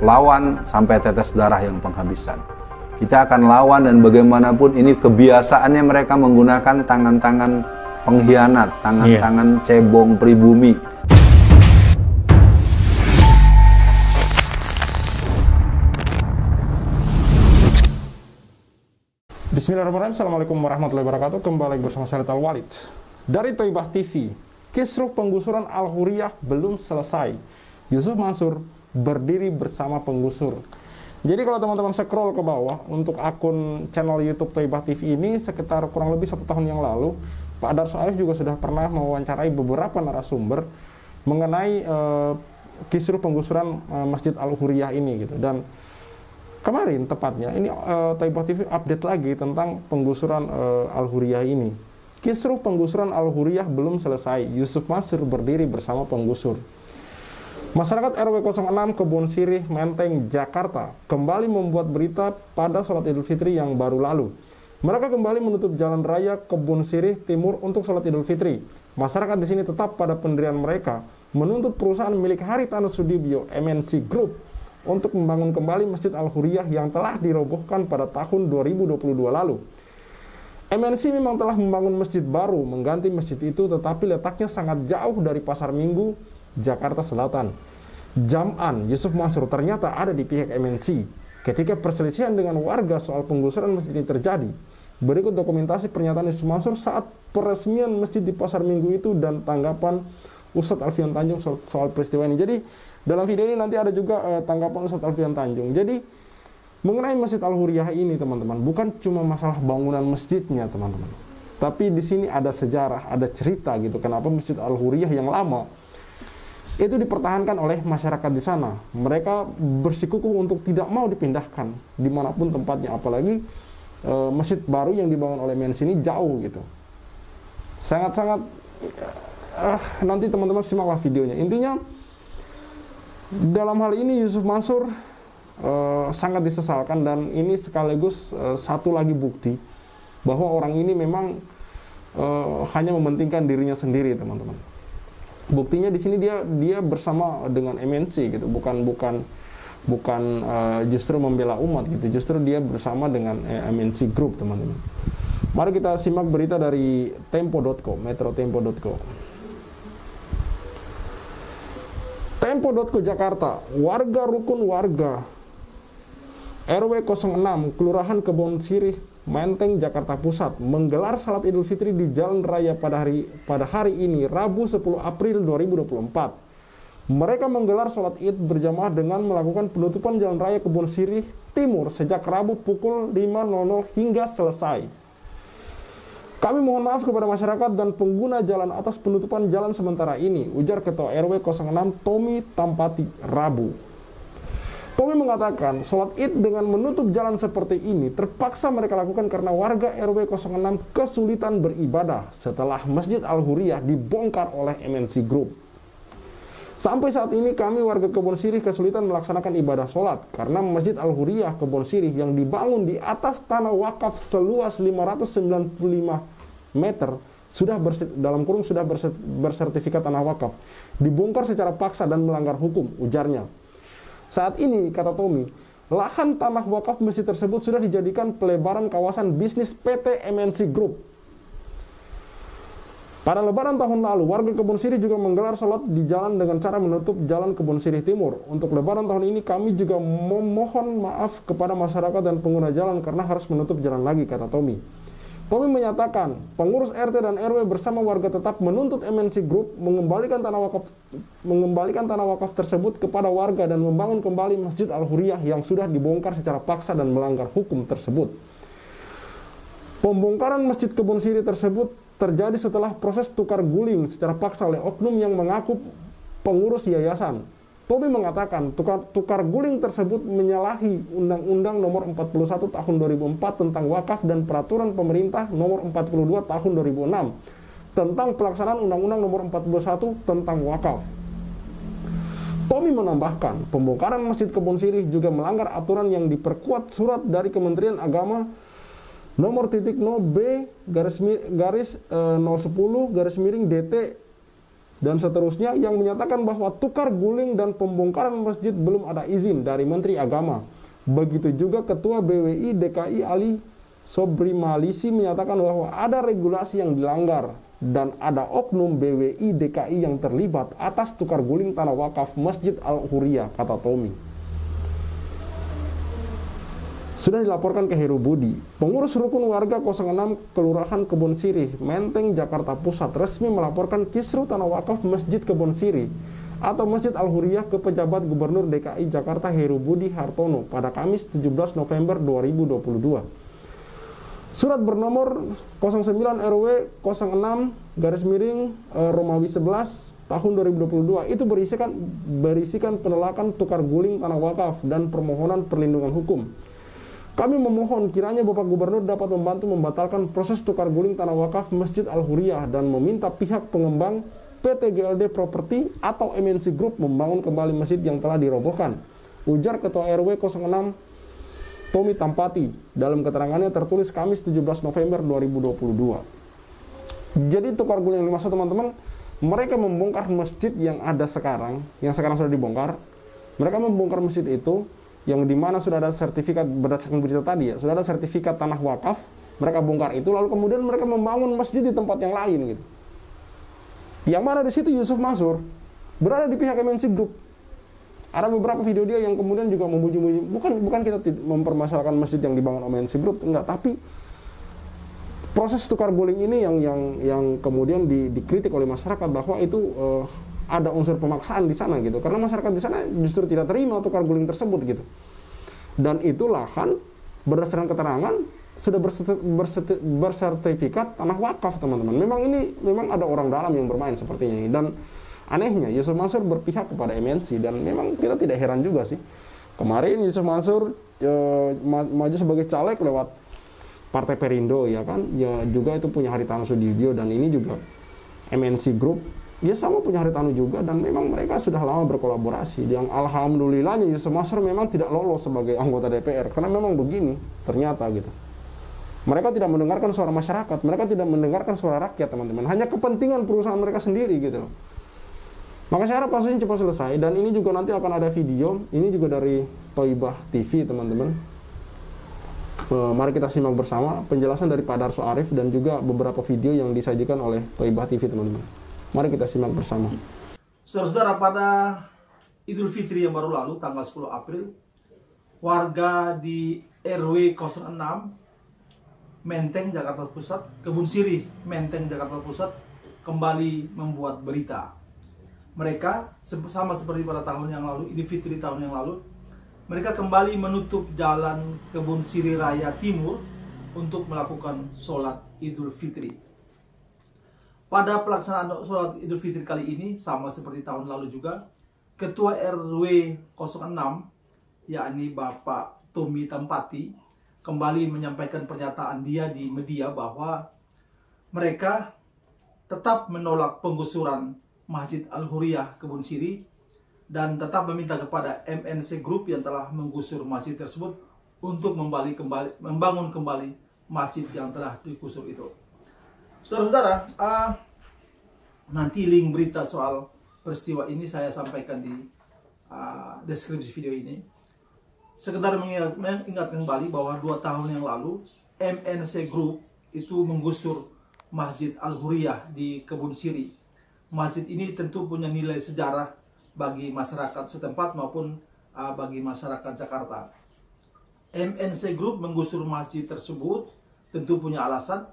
lawan sampai tetes darah yang penghabisan. Kita akan lawan, dan bagaimanapun ini kebiasaannya mereka menggunakan tangan-tangan pengkhianat, tangan-tangan cebong pribumi. Bismillahirrahmanirrahim. Assalamualaikum warahmatullahi wabarakatuh. Kembali bersama saya Al-Walid dari Thaibah TV. Kisruh penggusuran Al-Hurriyah belum selesai. Yusuf Mansur berdiri bersama penggusur. Jadi kalau teman-teman scroll ke bawah untuk akun channel YouTube Thaibah TV ini, sekitar kurang lebih 1 tahun yang lalu, Pak Darso Arif juga sudah pernah mewawancarai beberapa narasumber mengenai kisruh penggusuran Masjid Al-Hurriyah ini gitu. Dan kemarin tepatnya ini Thaibah TV update lagi tentang penggusuran Al-Hurriyah ini. Kisruh penggusuran Al-Hurriyah belum selesai. Yusuf Mansur berdiri bersama penggusur. Masyarakat RW 06 Kebon Sirih, Menteng, Jakarta kembali membuat berita pada sholat Idul Fitri yang baru lalu. Mereka kembali menutup jalan raya Kebon Sirih Timur untuk sholat Idul Fitri. Masyarakat di sini tetap pada pendirian mereka, menuntut perusahaan milik Haritanu Sudibyo MNC Group untuk membangun kembali Masjid Al-Hurriyah yang telah dirobohkan pada tahun 2022 lalu. MNC memang telah membangun masjid baru mengganti masjid itu, tetapi letaknya sangat jauh dari Pasar Minggu, Jakarta Selatan. Jam'an Yusuf Mansur ternyata ada di pihak MNC ketika perselisihan dengan warga soal penggusuran masjid ini terjadi. Berikut dokumentasi pernyataan Yusuf Mansur saat peresmian masjid di Pasar Minggu itu dan tanggapan Ustadz Alfian Tanjung soal peristiwa ini. Jadi dalam video ini nanti ada juga tanggapan Ustadz Alfian Tanjung. Jadi mengenai Masjid Al-Hurriyah ini teman-teman, bukan cuma masalah bangunan masjidnya teman-teman, tapi di sini ada sejarah, ada cerita gitu kenapa Masjid Al-Hurriyah yang lama itu dipertahankan oleh masyarakat di sana. Mereka bersikukuh untuk tidak mau dipindahkan dimanapun tempatnya, apalagi masjid baru yang dibangun oleh MNC ini jauh gitu. Sangat-sangat nanti teman-teman simaklah videonya. Intinya dalam hal ini Yusuf Mansur sangat disesalkan, dan ini sekaligus satu lagi bukti bahwa orang ini memang hanya mementingkan dirinya sendiri teman-teman. Buktinya di sini dia bersama dengan MNC gitu, bukan justru membela umat gitu, justru dia bersama dengan MNC Group teman-teman. Mari kita simak berita dari tempo.co, metrotempo.co. Tempo.co Jakarta, warga rukun warga RW 06 Kelurahan Kebon Sirih, Menteng, Jakarta Pusat menggelar salat Idul Fitri di Jalan Raya pada hari ini, Rabu 10 April 2024. Mereka menggelar salat Id berjamaah dengan melakukan penutupan Jalan Raya Kebon Sirih Timur sejak Rabu pukul 5.00 hingga selesai. Kami mohon maaf kepada masyarakat dan pengguna jalan atas penutupan jalan sementara ini, ujar Ketua RW 06 Tommy Tampati Rabu. Tommy mengatakan, sholat Id dengan menutup jalan seperti ini terpaksa mereka lakukan karena warga RW 06 kesulitan beribadah setelah Masjid Al-Hurriyah dibongkar oleh MNC Group. Sampai saat ini kami warga Kebon Sirih kesulitan melaksanakan ibadah sholat karena Masjid Al-Hurriyah Kebon Sirih yang dibangun di atas tanah wakaf seluas 595 meter sudah bersertifikat tanah wakaf, dibongkar secara paksa dan melanggar hukum, ujarnya. Saat ini, kata Tommy, lahan tanah wakaf masjid tersebut sudah dijadikan pelebaran kawasan bisnis PT MNC Group. Pada Lebaran tahun lalu, warga Kebon Sirih juga menggelar sholat di jalan dengan cara menutup jalan Kebon Sirih Timur. Untuk Lebaran tahun ini, kami juga memohon maaf kepada masyarakat dan pengguna jalan karena harus menutup jalan lagi, kata Tommy. Tommy menyatakan, pengurus RT dan RW bersama warga tetap menuntut MNC Group mengembalikan tanah wakaf tersebut kepada warga dan membangun kembali Masjid Al-Hurriyah yang sudah dibongkar secara paksa dan melanggar hukum tersebut. Pembongkaran Masjid Kebon Sirih tersebut terjadi setelah proses tukar guling secara paksa oleh oknum yang mengaku pengurus yayasan. Tommy mengatakan tukar guling tersebut menyalahi Undang-Undang Nomor 41 Tahun 2004 tentang Wakaf dan Peraturan Pemerintah Nomor 42 Tahun 2006 tentang pelaksanaan Undang-Undang Nomor 41 tentang Wakaf. Tommy menambahkan, pembongkaran Masjid Kebon Sirih juga melanggar aturan yang diperkuat surat dari Kementerian Agama nomor .0B garis 010 garis miring DT Dan seterusnya yang menyatakan bahwa tukar guling dan pembongkaran masjid belum ada izin dari Menteri Agama. Begitu juga Ketua BWI DKI Ali Sobri Malisi menyatakan bahwa ada regulasi yang dilanggar dan ada oknum BWI DKI yang terlibat atas tukar guling tanah wakaf Masjid Al-Huriyah, kata Tommy. Sudah dilaporkan ke Heru Budi. Pengurus rukun warga 06 Kelurahan Kebon Sirih, Menteng, Jakarta Pusat resmi melaporkan kisruh tanah wakaf Masjid Kebon Sirih atau Masjid Al-Huriyah ke pejabat Gubernur DKI Jakarta Heru Budi Hartono pada Kamis 17 November 2022. Surat bernomor 09 RW 06 Romawi 11 tahun 2022 itu berisikan penolakan tukar guling tanah wakaf dan permohonan perlindungan hukum. Kami memohon kiranya Bapak Gubernur dapat membantu membatalkan proses tukar guling tanah wakaf Masjid Al-Huriyah dan meminta pihak pengembang PT GLD Property atau MNC Group membangun kembali masjid yang telah dirobohkan, ujar Ketua RW 06 Tommy Tampati dalam keterangannya tertulis Kamis 17 November 2022. Jadi tukar guling yang dimaksud teman-teman, mereka membongkar masjid yang ada sekarang, yang sekarang sudah dibongkar. Mereka membongkar masjid itu yang dimana sudah ada sertifikat, berdasarkan berita tadi ya, sudah ada sertifikat tanah wakaf, mereka bongkar itu, lalu kemudian mereka membangun masjid di tempat yang lain gitu. Yang mana di situ Yusuf Mansur berada di pihak MNC Group. Ada beberapa video dia yang kemudian juga memuji-muji, bukan kita mempermasalahkan masjid yang dibangun MNC Group, enggak, tapi proses tukar guling ini yang kemudian dikritik oleh masyarakat bahwa itu ada unsur pemaksaan di sana gitu, karena masyarakat di sana justru tidak terima tukar guling tersebut gitu. Dan itu lahan berdasarkan keterangan sudah bersertifikat tanah wakaf, teman-teman. Memang ada orang dalam yang bermain sepertinya ini. Dan anehnya Yusuf Mansur berpihak kepada MNC, dan memang kita tidak heran juga sih. Kemarin Yusuf Mansur maju sebagai caleg lewat Partai Perindo ya kan, ya juga itu punya Haritanu Sudibyo, dan ini juga MNC Group ya sama punya Haritanu juga, dan memang mereka sudah lama berkolaborasi. Yang alhamdulillahnya Yusuf Mansur memang tidak lolos sebagai anggota DPR karena memang begini ternyata gitu. Mereka tidak mendengarkan suara masyarakat, mereka tidak mendengarkan suara rakyat, teman-teman. Hanya kepentingan perusahaan mereka sendiri gitu loh. Maka saya harap kasus ini cepat selesai, dan ini juga nanti akan ada video, ini juga dari Toibah TV, teman-teman. Mari kita simak bersama penjelasan dari Pak Darso Arif dan juga beberapa video yang disajikan oleh Toibah TV, teman-teman. Mari kita simak bersama. Saudara-saudara, pada Idul Fitri yang baru lalu, tanggal 10 April, warga di RW 06, Menteng, Jakarta Pusat, Kebun Sirih, Menteng, Jakarta Pusat, kembali membuat berita. Mereka, sama seperti pada tahun yang lalu, Idul Fitri tahun yang lalu, mereka kembali menutup jalan Kebun Sirih Raya Timur untuk melakukan sholat Idul Fitri. Pada pelaksanaan sholat Idul Fitri kali ini, sama seperti tahun lalu juga, Ketua RW 06, yakni Bapak Tommy Tampati, kembali menyampaikan pernyataan dia di media bahwa mereka tetap menolak penggusuran Masjid Al-Huriyah Kebun Sirih dan tetap meminta kepada MNC Group yang telah menggusur masjid tersebut untuk membangun kembali masjid yang telah digusur itu. Saudara-saudara, nanti link berita soal peristiwa ini saya sampaikan di deskripsi video ini. Sekedar mengingatkan kembali bahwa 2 tahun yang lalu MNC Group itu menggusur Masjid Al-Huriyah di Kebun Sirih. Masjid ini tentu punya nilai sejarah bagi masyarakat setempat maupun bagi masyarakat Jakarta. MNC Group menggusur masjid tersebut tentu punya alasan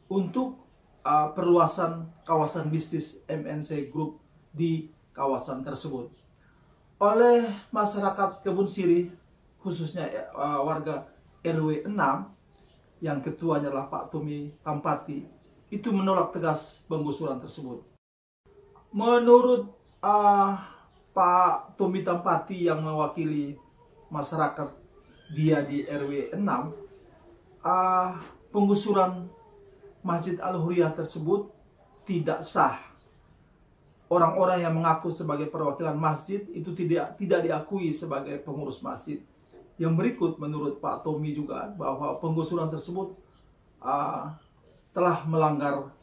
untuk perluasan kawasan bisnis MNC Group di kawasan tersebut. Oleh masyarakat Kebun Sirih, khususnya warga RW 6 yang ketuanya adalah Pak Tommy Tampati, itu menolak tegas penggusuran tersebut. Menurut Pak Tommy Tampati yang mewakili masyarakat dia di RW 6, penggusuran Masjid Al-Huriyah tersebut tidak sah. Orang-orang yang mengaku sebagai perwakilan masjid itu tidak diakui sebagai pengurus masjid. Yang berikut menurut Pak Tommy juga bahwa penggusuran tersebut telah melanggar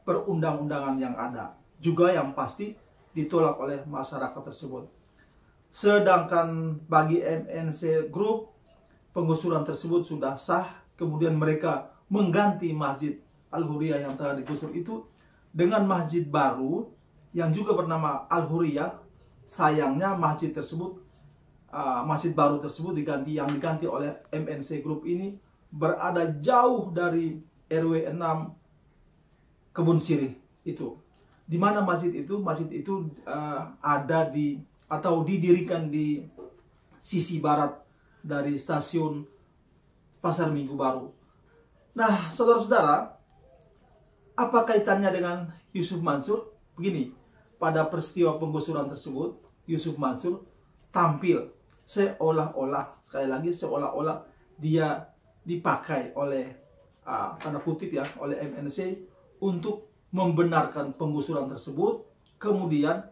perundang-undangan yang ada. juga yang pasti ditolak oleh masyarakat tersebut. Sedangkan bagi MNC Group, penggusuran tersebut sudah sah, kemudian mereka mengganti Masjid Al-Huriyah yang telah digusur itu dengan masjid baru yang juga bernama Al-Huriyah. Sayangnya masjid baru tersebut yang diganti oleh MNC Group ini berada jauh dari RW 6 Kebun Sirih itu. Di mana masjid itu? Masjid itu ada atau didirikan di sisi barat dari stasiun Pasar Minggu Baru. Nah, saudara-saudara, apa kaitannya dengan Yusuf Mansur? Begini, pada peristiwa penggusuran tersebut, Yusuf Mansur tampil seolah-olah, sekali lagi seolah-olah dia dipakai oleh tanda kutip ya, oleh MNC untuk membenarkan penggusuran tersebut, kemudian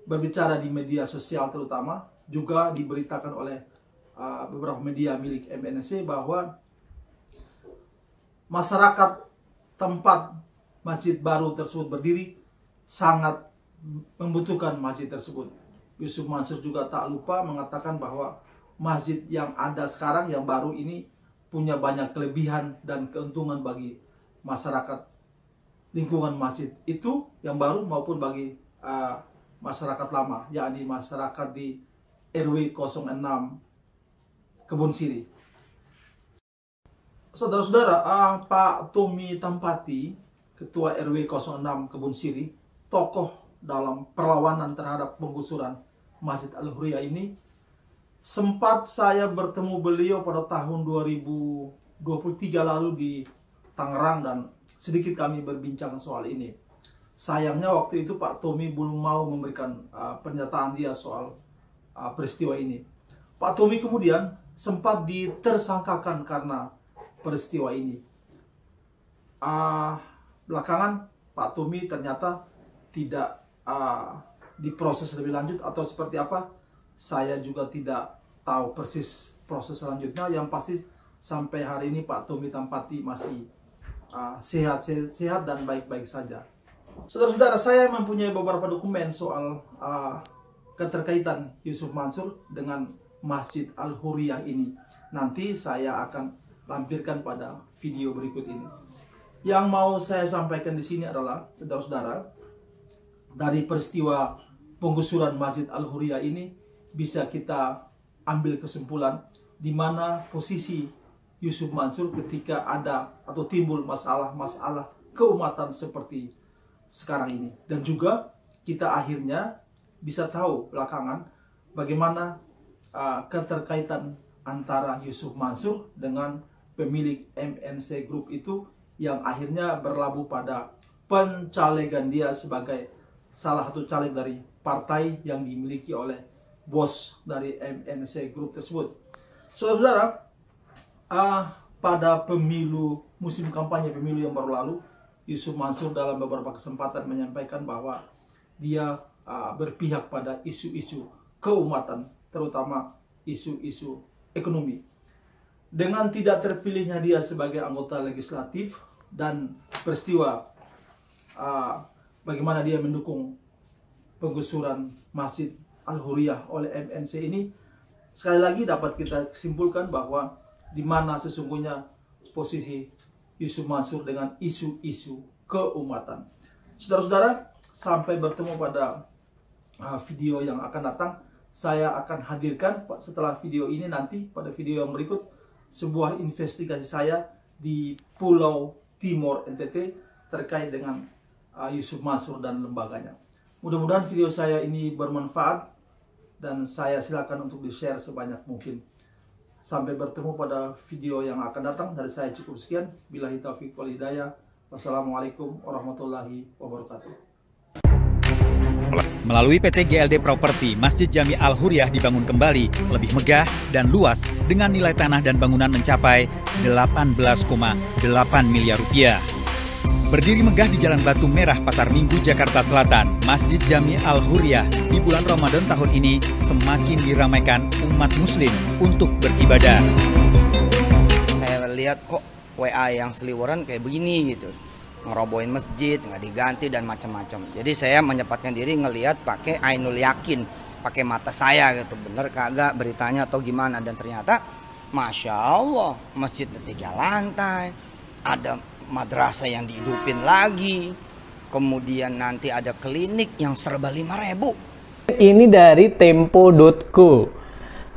berbicara di media sosial terutama, juga diberitakan oleh beberapa media milik MNC bahwa masyarakat tempat masjid baru tersebut berdiri sangat membutuhkan masjid tersebut. Yusuf Mansur juga tak lupa mengatakan bahwa masjid yang ada sekarang, yang baru ini, punya banyak kelebihan dan keuntungan bagi masyarakat lingkungan masjid itu yang baru maupun bagi masyarakat lama, yakni masyarakat di RW 06 Kebun Sirih. Saudara-saudara, Pak Tommy Tampati, Ketua RW 06 Kebun Sirih, tokoh dalam perlawanan terhadap penggusuran Masjid Al-Huriyah ini, sempat saya bertemu beliau pada tahun 2023 lalu di Tangerang dan sedikit kami berbincang soal ini. Sayangnya waktu itu Pak Tommy belum mau memberikan pernyataan dia soal peristiwa ini. Pak Tommy kemudian sempat ditersangkakan karena peristiwa ini. Belakangan Pak Tommy ternyata tidak diproses lebih lanjut atau seperti apa. Saya juga tidak tahu persis proses selanjutnya. Yang pasti sampai hari ini Pak Tommy Tampati masih sehat dan baik-baik saja. Saudara-saudara, saya mempunyai beberapa dokumen soal keterkaitan Yusuf Mansur dengan Masjid Al-Huriyah ini. Nanti saya akan lampirkan pada video berikut ini. Yang mau saya sampaikan di sini adalah, saudara-saudara, dari peristiwa penggusuran Masjid Al-Huriyah ini bisa kita ambil kesimpulan di mana posisi Yusuf Mansur ketika ada atau timbul masalah-masalah keumatan seperti sekarang ini. Dan juga kita akhirnya bisa tahu belakangan bagaimana keterkaitan antara Yusuf Mansur dengan pemilik MNC Group itu yang akhirnya berlabuh pada pencalegan dia sebagai salah satu caleg dari partai yang dimiliki oleh bos dari MNC Group tersebut. Saudara-saudara, pada pemilu, musim kampanye pemilu yang baru lalu, Yusuf Mansur dalam beberapa kesempatan menyampaikan bahwa dia berpihak pada isu-isu keumatan, terutama isu-isu ekonomi. Dengan tidak terpilihnya dia sebagai anggota legislatif dan peristiwa bagaimana dia mendukung penggusuran Masjid Al-Huriyah oleh MNC ini, sekali lagi dapat kita simpulkan bahwa di mana sesungguhnya posisi Yusuf Mansur dengan isu-isu keumatan. Saudara-saudara, sampai bertemu pada video yang akan datang. Saya akan hadirkan setelah video ini nanti pada video yang berikut sebuah investigasi saya di Pulau Timor NTT terkait dengan Yusuf Mansur dan lembaganya. Mudah-mudahan video saya ini bermanfaat dan saya silakan untuk di-share sebanyak mungkin. Sampai bertemu pada video yang akan datang. Dari saya cukup sekian. Billahi taufiq wal hidayah. Wassalamualaikum warahmatullahi wabarakatuh. Melalui PT GLD Property, Masjid Jami Al-Huriyah dibangun kembali, lebih megah dan luas dengan nilai tanah dan bangunan mencapai 18,8 miliar rupiah. Berdiri megah di Jalan Batu Merah, Pasar Minggu, Jakarta Selatan, Masjid Jami Al-Huriyah di bulan Ramadan tahun ini semakin diramaikan umat muslim untuk beribadah. Saya lihat kok WA yang seliweran kayak begini gitu. ngerobohin masjid, nggak diganti dan macam-macam. Jadi saya menyempatkan diri ngelihat pakai ainul yakin, pakai mata saya gitu, bener kagak beritanya atau gimana. Dan ternyata Masya Allah, masjid 3 lantai, ada madrasah yang dihidupin lagi, kemudian nanti ada klinik yang serba 5.000. Ini dari tempo.co,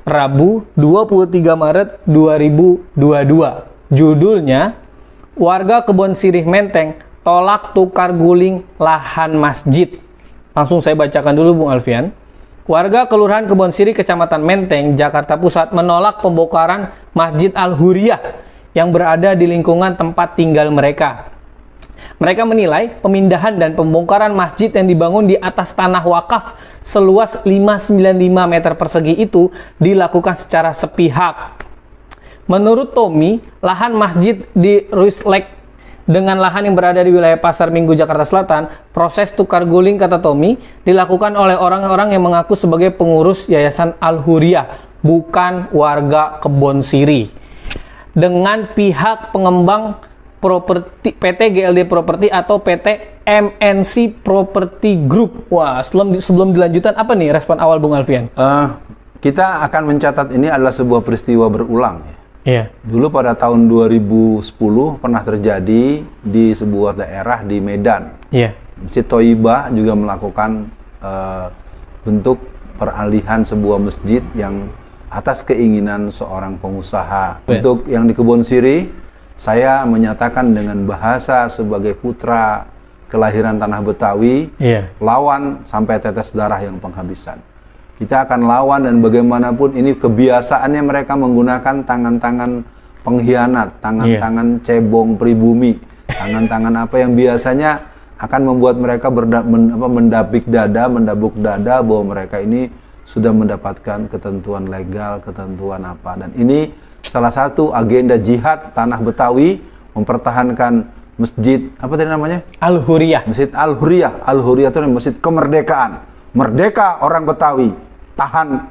Rabu 23 Maret 2022. Judulnya, warga Kebon Sirih Menteng tolak tukar guling lahan masjid. Langsung saya bacakan dulu Bung Alfian. Warga Kelurahan Kebon Sirih, Kecamatan Menteng, Jakarta Pusat menolak pembongkaran Masjid Al-Huriyah yang berada di lingkungan tempat tinggal mereka. Mereka menilai pemindahan dan pembongkaran masjid yang dibangun di atas tanah wakaf seluas 595 meter persegi itu dilakukan secara sepihak. Menurut Tommy, lahan masjid di Ruislek dengan lahan yang berada di wilayah Pasar Minggu, Jakarta Selatan, proses tukar guling, kata Tommy, dilakukan oleh orang-orang yang mengaku sebagai pengurus Yayasan Al-Huriyah, bukan warga Kebon Sirih, dengan pihak pengembang properti PT GLD Property atau PT MNC Property Group. Wah, sebelum dilanjutkan, apa nih respon awal Bung Alfian? Kita akan mencatat ini adalah sebuah peristiwa berulang ya. Iya. Dulu pada tahun 2010 pernah terjadi di sebuah daerah di Medan. Iya. Masjid Thoibah juga melakukan bentuk peralihan sebuah masjid yang atas keinginan seorang pengusaha. Untuk yang di Kebon Sirih, saya menyatakan dengan bahasa sebagai putra kelahiran tanah Betawi, lawan sampai tetes darah yang penghabisan. Kita akan lawan dan bagaimanapun ini kebiasaannya mereka menggunakan tangan-tangan pengkhianat, tangan-tangan cebong pribumi, tangan-tangan apa yang biasanya akan membuat mereka mendabuk dada bahwa mereka ini sudah mendapatkan ketentuan legal, ketentuan apa. Dan ini salah satu agenda jihad tanah Betawi mempertahankan masjid apa tadi namanya? Al-Huriyah. Masjid Al-Huriyah. Al-Huriyah itu masjid kemerdekaan. Merdeka orang Betawi.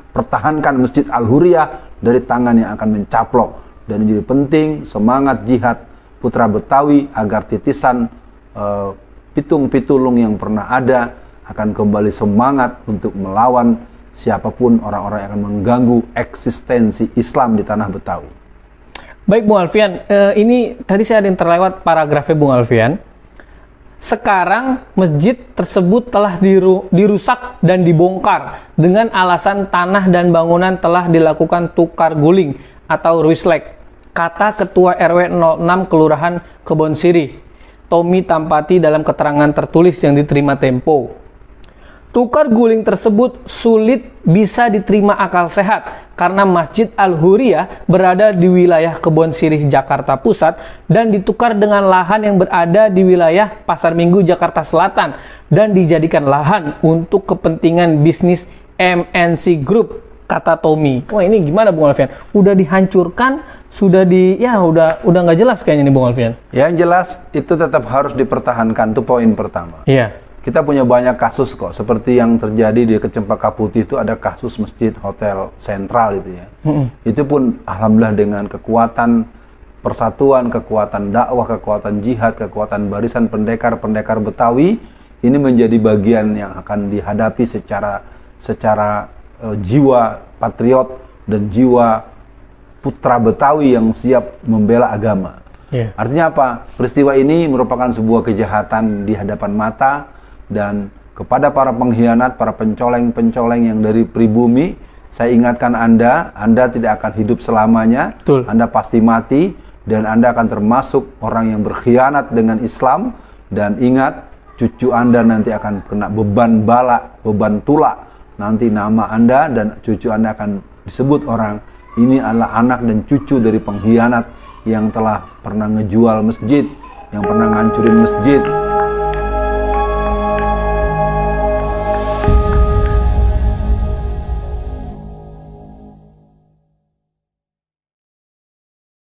Pertahankan Masjid Al-Huriyah dari tangan yang akan mencaplok. Dan jadi penting semangat jihad putra Betawi agar titisan pitung pitulung yang pernah ada akan kembali semangat untuk melawan siapapun orang-orang yang akan mengganggu eksistensi Islam di tanah Betawi. Baik Bung Alfian, ini tadi saya ada yang terlewat paragrafnya Bung Alfian. Sekarang masjid tersebut telah dirusak dan dibongkar dengan alasan tanah dan bangunan telah dilakukan tukar guling atau ruislek, kata Ketua RW 06 Kelurahan Kebon Sirih, Tommy Tampati dalam keterangan tertulis yang diterima Tempo. Tukar guling tersebut sulit bisa diterima akal sehat karena Masjid Al-Huriyah berada di wilayah Kebon Sirih, Jakarta Pusat dan ditukar dengan lahan yang berada di wilayah Pasar Minggu, Jakarta Selatan dan dijadikan lahan untuk kepentingan bisnis MNC Group, kata Tommy. Wah, ini gimana Bung Alfian? Udah dihancurkan, udah nggak jelas kayaknya nih Bung Alfian. Yang jelas itu tetap harus dipertahankan, itu poin pertama. Iya. Kita punya banyak kasus kok, seperti yang terjadi di Cempaka Putih itu ada kasus masjid hotel sentral itu ya. Itu pun alhamdulillah dengan kekuatan persatuan, kekuatan dakwah, kekuatan jihad, kekuatan barisan pendekar-pendekar Betawi, ini menjadi bagian yang akan dihadapi secara jiwa patriot dan jiwa putra Betawi yang siap membela agama. Artinya apa? Peristiwa ini merupakan sebuah kejahatan di hadapan mata. Dan kepada para pengkhianat, para pencoleng-pencoleng yang dari pribumi, saya ingatkan Anda tidak akan hidup selamanya. Betul. Anda pasti mati dan Anda akan termasuk orang yang berkhianat dengan Islam. Dan ingat, cucu Anda nanti akan kena beban bala, beban tulak. Nanti nama Anda dan cucu Anda akan disebut orang, ini adalah anak dan cucu dari pengkhianat yang telah pernah ngejual masjid, yang pernah ngancurin masjid,